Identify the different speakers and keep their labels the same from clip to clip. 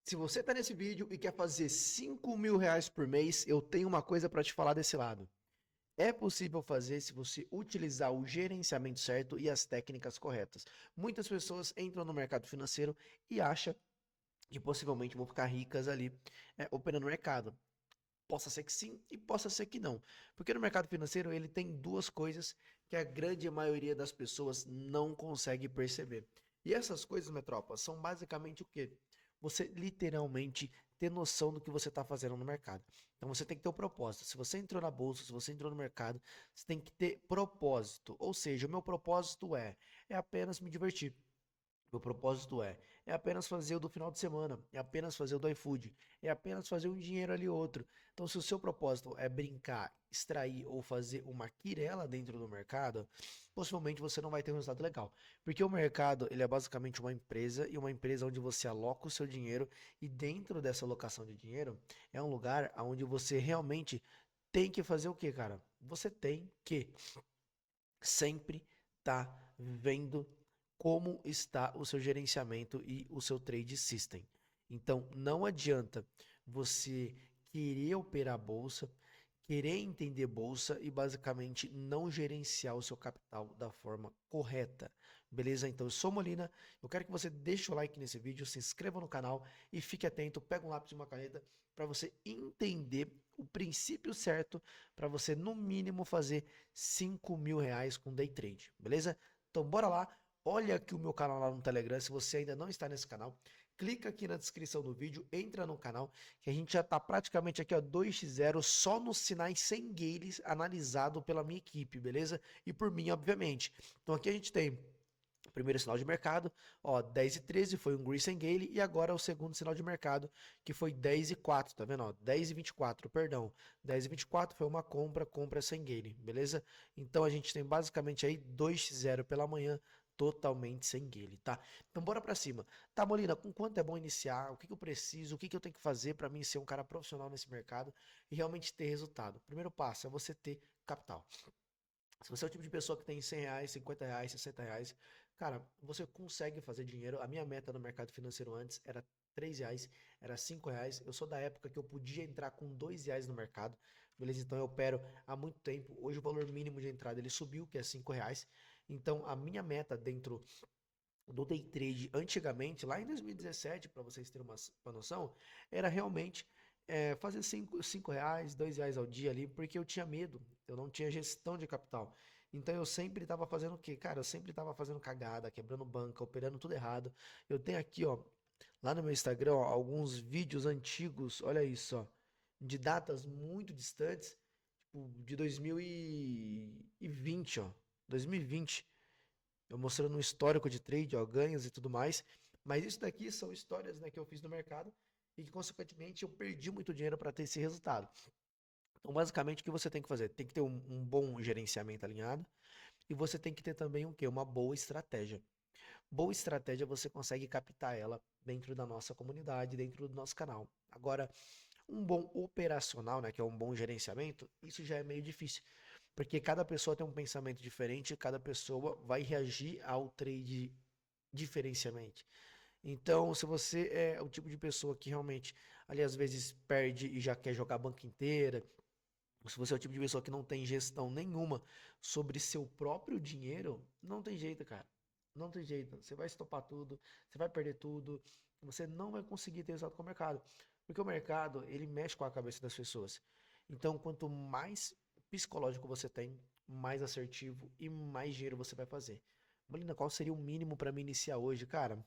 Speaker 1: Se você tá nesse vídeo e quer fazer R$ 5.000 por mês, eu tenho uma coisa para te falar desse lado. É possível fazer se você utilizar o gerenciamento certo e as técnicas corretas. Muitas pessoas entram no mercado financeiro e acham que possivelmente vão ficar ricas ali, operando no mercado. Possa ser que sim e possa ser que não. Porque no mercado financeiro ele tem duas coisas que a grande maioria das pessoas não consegue perceber. E essas coisas, metrópole, são basicamente o quê? Você literalmente ter noção do que você está fazendo no mercado. Então você tem que ter o propósito. Se você entrou na bolsa, se você entrou no mercado, você tem que ter propósito. Ou seja, o meu propósito é apenas me divertir. Meu propósito é apenas fazer o do final de semana, é apenas fazer o do iFood, é apenas fazer um dinheiro ali ou outro. Então, se o seu propósito é brincar, extrair ou fazer uma quirela dentro do mercado, possivelmente você não vai ter um resultado legal. Porque o mercado, ele é basicamente uma empresa e uma empresa onde você aloca o seu dinheiro e dentro dessa alocação de dinheiro é um lugar onde você realmente tem que fazer o quê, cara? Você tem que sempre tá vendo como está o seu gerenciamento e o seu trade system. Então, não adianta você querer operar a bolsa, querer entender bolsa e basicamente não gerenciar o seu capital da forma correta. Beleza? Então, eu sou Molina, eu quero que você deixe o like nesse vídeo, se inscreva no canal e fique atento, pega um lápis e uma caneta para você entender o princípio certo para você, no mínimo, fazer R$ 5.000 com day trade, beleza? Então bora lá, olha aqui o meu canal lá no Telegram, se você ainda não está nesse canal, clica aqui na descrição do vídeo, entra no canal, que a gente já está praticamente aqui, ó, 2x0, só nos sinais sem games, analisado pela minha equipe, beleza? E por mim, obviamente. Então aqui a gente tem o primeiro sinal de mercado, ó, 10 e 13 foi um Grease Gale e agora o segundo sinal de mercado, que foi 10 e 4, tá vendo? Ó, 10 e 24, perdão. 10 e 24 foi uma compra sem Gale, beleza? Então a gente tem basicamente aí 2x0 pela manhã, totalmente sem Gale, tá? Então bora pra cima. Tá, Molina, com quanto é bom iniciar? O que eu preciso? O que eu tenho que fazer pra mim ser um cara profissional nesse mercado e realmente ter resultado? O primeiro passo é você ter capital. Se você é o tipo de pessoa que tem R$ 100, R$ 50, R$ 60, cara, você consegue fazer dinheiro. A minha meta no mercado financeiro antes era R$ 3, era R$ 5. Eu sou da época que eu podia entrar com R$ 2 no mercado, beleza? Então eu opero há muito tempo. Hoje o valor mínimo de entrada ele subiu, que é R$ 5. Então a minha meta dentro do day trade antigamente, lá em 2017, para vocês terem uma noção, era realmente fazer cinco reais, R$ 2 ao dia ali, porque eu tinha medo, eu não tinha gestão de capital. Então eu sempre estava fazendo o quê? Cara, eu sempre estava fazendo cagada, quebrando banca, operando tudo errado. Eu tenho aqui, ó, lá no meu Instagram, ó, alguns vídeos antigos, olha isso, ó, de datas muito distantes, tipo, de 2020, ó, 2020. Eu mostrando um histórico de trade, ó, ganhos e tudo mais. Mas isso daqui são histórias, né, que eu fiz no mercado e que, consequentemente, eu perdi muito dinheiro para ter esse resultado. Então, basicamente, o que você tem que fazer? Tem que ter um bom gerenciamento alinhado e você tem que ter também o quê? Uma boa estratégia. Boa estratégia você consegue captar ela dentro da nossa comunidade, dentro do nosso canal. Agora, um bom operacional, né, que é um bom gerenciamento, isso já é meio difícil, porque cada pessoa tem um pensamento diferente, cada pessoa vai reagir ao trade diferenciamente. Então, se você é o tipo de pessoa que realmente ali às vezes perde e já quer jogar a banca inteira, ou se você é o tipo de pessoa que não tem gestão nenhuma sobre seu próprio dinheiro, não tem jeito, cara. Não tem jeito. Você vai estopar tudo, você vai perder tudo, você não vai conseguir ter resultado com o mercado. Porque o mercado, ele mexe com a cabeça das pessoas. Então, quanto mais psicológico você tem, mais assertivo e mais dinheiro você vai fazer. Molina, qual seria o mínimo para me iniciar hoje? Cara,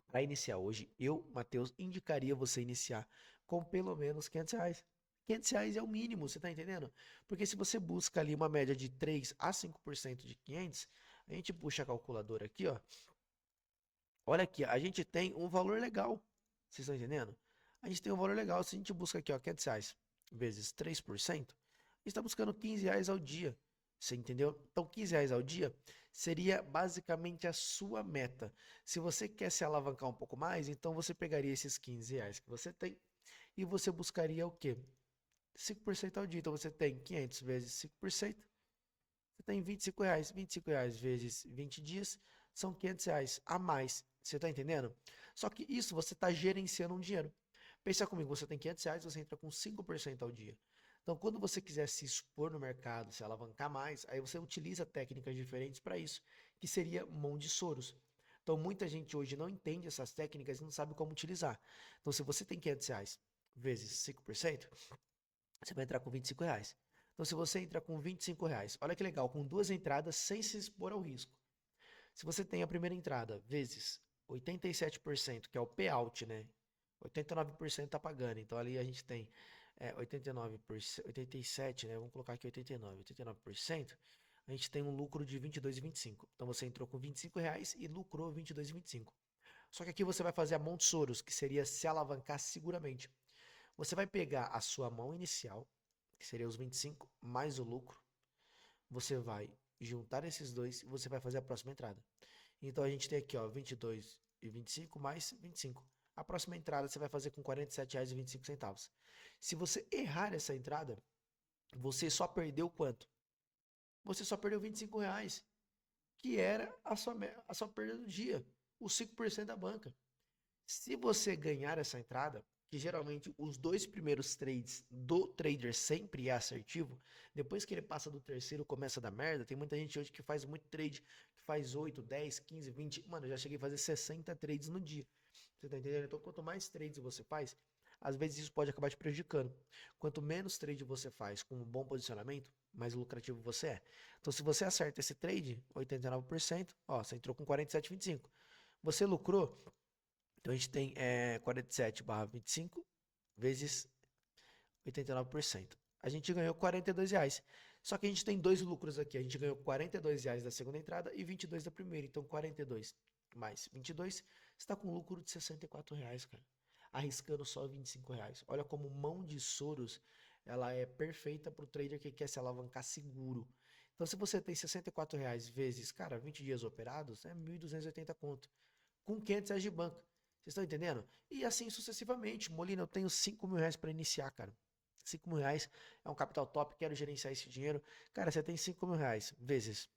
Speaker 1: para iniciar hoje, eu, Matheus, indicaria você iniciar com pelo menos R$ 500. R$ 500 é o mínimo, você tá entendendo? Porque se você busca ali uma média de 3 a 5% de 500, a gente puxa a calculadora aqui, ó. Olha aqui, a gente tem um valor legal. Vocês estão entendendo? A gente tem um valor legal. Se a gente busca aqui, ó, R$ 500 vezes 3%, a gente está buscando R$ 15 ao dia. Você entendeu? Então, R$ 15 ao dia seria basicamente a sua meta. Se você quer se alavancar um pouco mais, então você pegaria esses R$ 15 que você tem e você buscaria o quê? 5% ao dia. Então, você tem 500 vezes 5%. Você tem R$ 25. R$ 25 vezes 20 dias são R$ 500 a mais. Você tá entendendo? Só que isso você está gerenciando um dinheiro. Pensa comigo, você tem R$ 500, você entra com 5% ao dia. Então, quando você quiser se expor no mercado, se alavancar mais, aí você utiliza técnicas diferentes para isso, que seria mão de Soros. Então, muita gente hoje não entende essas técnicas e não sabe como utilizar. Então, se você tem R$ 500 vezes 5%, você vai entrar com R$ 25. Então, se você entra com R$ 25, olha que legal, com duas entradas sem se expor ao risco. Se você tem a primeira entrada vezes 87%, que é o payout, né? 89% tá pagando. Então ali a gente tem 89%, 87%, né? Vamos colocar aqui 89%. A gente tem um lucro de 22,25. Então você entrou com R$ 25 e lucrou 22,25. Só que aqui você vai fazer a mão de Soros, que seria se alavancar seguramente. Você vai pegar a sua mão inicial, que seria os 25 mais o lucro. Você vai juntar esses dois e você vai fazer a próxima entrada. Então a gente tem aqui, ó, 22,25 mais 25. A próxima entrada você vai fazer com R$ 47,25. Se você errar essa entrada, você só perdeu quanto? Você só perdeu R$ 25, que era a sua perda do dia, os 5% da banca. Se você ganhar essa entrada, que geralmente os dois primeiros trades do trader sempre é assertivo, depois que ele passa do terceiro começa a dar merda, tem muita gente hoje que faz muito trade, que faz 8, 10, 15, 20, mano, eu já cheguei a fazer 60 trades no dia. Você tá entendendo? Então quanto mais trades você faz, às vezes isso pode acabar te prejudicando. Quanto menos trade você faz com um bom posicionamento, mais lucrativo você é. Então se você acerta esse trade, 89%, ó, você entrou com 47,25. Você lucrou. Então a gente tem 47/25 vezes 89%. A gente ganhou R$ 42. Só que a gente tem dois lucros aqui. A gente ganhou R$ 42 da segunda entrada e 22 da primeira. Então 42 mais 22, você está com lucro de R$ 64, cara. Arriscando só R$ 25. Olha como mão de Soros, ela é perfeita para o trader que quer se alavancar seguro. Então se você tem R$ 64 vezes, cara, 20 dias operados, é 1.280 conto. Com R$ 500 de banca. Vocês estão entendendo? E assim sucessivamente. Molina, eu tenho R$ 5.000 para iniciar, cara. R$ 5.000 é um capital top, quero gerenciar esse dinheiro. Cara, você tem R$ 5.000 vezes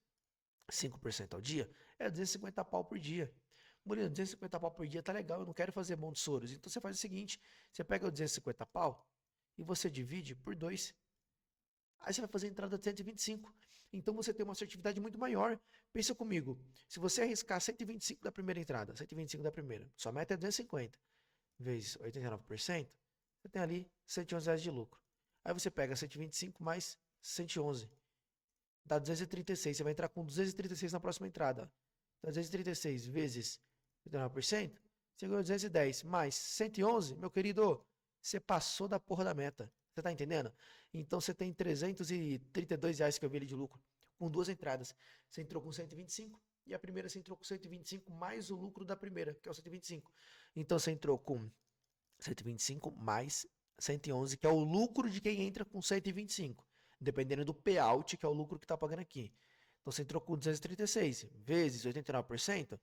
Speaker 1: 5% ao dia, é 250 pau por dia. Molina, 250 pau por dia tá legal, eu não quero fazer mão de Soros. Então você faz o seguinte, você pega o 250 pau e você divide por 2. Aí você vai fazer a entrada de 125. Então você tem uma assertividade muito maior. Pensa comigo, se você arriscar 125 da primeira entrada, 125 da primeira, sua meta é 250 vezes 89%, você tem ali R$ 111 de lucro. Aí você pega 125 mais 111, dá 236. Você vai entrar com 236 na próxima entrada. Então 236 vezes 89%, você ganhou 210 mais 111, meu querido, você passou da porra da meta. Você tá entendendo? Então você tem R$ 332 que eu vi ali de lucro, com duas entradas. Você entrou com 125 e a primeira você entrou com 125 mais o lucro da primeira, que é o 125. Então você entrou com 125 mais 111, que é o lucro de quem entra com 125, dependendo do payout, que é o lucro que tá pagando aqui. Então você entrou com 236 vezes 89%,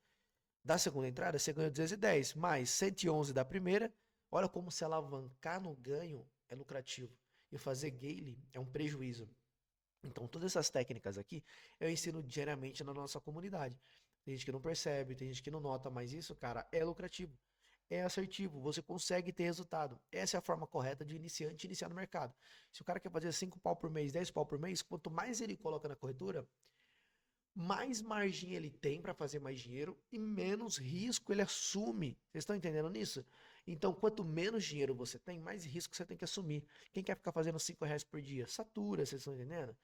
Speaker 1: da segunda entrada você ganhou 210 mais 111 da primeira. Olha como se alavancar no ganho é lucrativo e fazer gale é um prejuízo. Então todas essas técnicas aqui eu ensino diariamente na nossa comunidade. Tem gente que não percebe, tem gente que não nota, mas isso, cara, é lucrativo. É assertivo, você consegue ter resultado. Essa é a forma correta de iniciante iniciar no mercado. Se o cara quer fazer 5 pau por mês, 10 pau por mês, quanto mais ele coloca na corretora, mais margem ele tem para fazer mais dinheiro e menos risco ele assume. Vocês estão entendendo nisso? Então, quanto menos dinheiro você tem, mais risco você tem que assumir. Quem quer ficar fazendo R$ 5 por dia? Satura, vocês estão entendendo?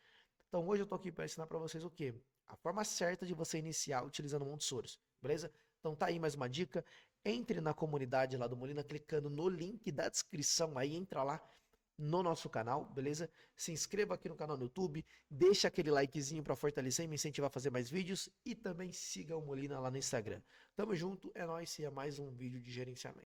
Speaker 1: Então, hoje eu tô aqui para ensinar para vocês o quê? A forma certa de você iniciar utilizando Montessori, beleza? Então, tá aí mais uma dica. Entre na comunidade lá do Molina, clicando no link da descrição aí, entra lá no nosso canal, beleza? Se inscreva aqui no canal no YouTube, deixa aquele likezinho para fortalecer e me incentivar a fazer mais vídeos e também siga o Molina lá no Instagram. Tamo junto, é nóis e é mais um vídeo de gerenciamento.